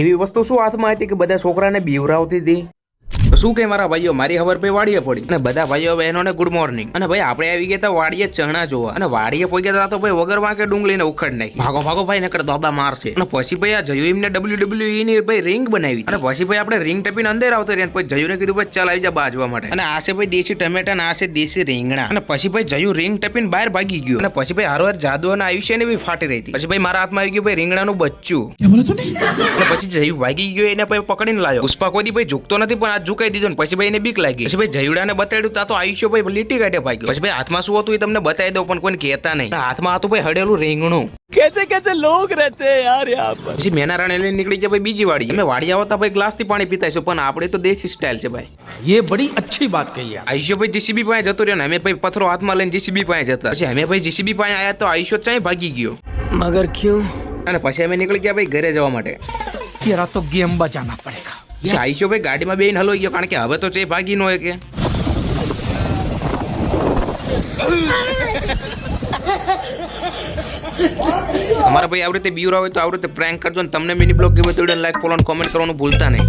એવી વસ્તુ શું હાથમાં હતી કે બધા છોકરાને બીવરાવતી હતી? તો શું કે મારા ભાઈઓ, મારી ખબર ભાઈ વાડીએ પડી અને બધા ભાઈઓ બહેનોને ગુડ મોર્નિંગ. અને ભાઈ આપણે આવી ગયા હતા વાડીએ ચણા જોવા અને વાડીએ પહોંચ્યા હતા તો ભાઈ વગર વાંકે ડુંગળીને ઉખડ નાખી. ભાગો ભાગો ભાઈ નકર દોબા મારશે. અને પછી ભાઈ આ જયું એમને WWE ની ભાઈ રિંગ બનાવી અને પછી ભાઈ આપણે રિંગ ટપીને અંદર આવતા રહ્યા. પછી જયુને કીધું ભાઈ ચાલ આવી જા બાજવા માટે. અને આ છે ભાઈ દેશી ટમેટા અને આ છે દેશી રીંગણા. અને પછી ભાઈ જયું રિંગ ટપીને બહાર ભાગી ગયો અને પછી ભાઈ હારવાર જાદુ અને આયુષ્યને બી ફાટી રહી હતી. પછી ભાઈ મારા હાથમાં આવી ગયું ભાઈ રીંગણાનું બચ્ચું. અને પછી જયું ભાગી ગયો એને ભાઈ પકડીને લાવ્યો. પુષ્પા કોઈ ભાઈ ઝૂકતો નથી પણ આ ઝુકાઈ દીધો. પછી ભાઈ એને બીક લાગી. પછી ભાઈ જયુડાને બતાડ્યું તા તો આયુષ્ય ભાઈ લીટી કાઢે ભાગ્યો. પછી ભાઈ હાથમાં શું હતું એ તમને બતાવી દઉં પણ કોઈને કહેતા નહીં. હાથમાં હતું ભાઈ હડેલું રીંગણું. कैसे कैसे लोग रहते हैं यार यहाँ पर. પછી મેના રાણે લઈને નીકળી ગયા ભાઈ બીજી વાડી. અમે વાડી આવતા ભાઈ ગ્લાસ થી પાણી પીતા છે પણ આપણે તો દેશી સ્ટાઇલ છે ભાઈ. ये बड़ी अच्छी बात कही है. આયુષ્ય ભાઈ જીસીબી પાસે જતો રહ્યો ને અમે ભાઈ પથરો હાથમાં લઈને જીસીબી પાસે જતા. પછી અમે ભાઈ જીસીબી પાસે આવ્યા તો આયુષ્ય ચાઈ ભાગી ગયો. मगर क्यों. અને પછી અમે નીકળી ગયા ભાઈ ઘરે જવા માટે. तेरा तो गेम बजाना पड़ेगा. પછી આયુષ્ય ભાઈ ગાડીમાં બેહીને હલવાઈ ગયો કારણ કે હવે તો ચે ભાગી ન હોય કે. તમારા ભાઈ આવી રીતે બીવરા હોય તો આવી રીતે પ્રેન્ક કરજો. અને તમને મિની બ્લોગ ગમે તો લાઈક ફોલો અને કોમેન્ટ કરવાનું ભૂલતા નહીં.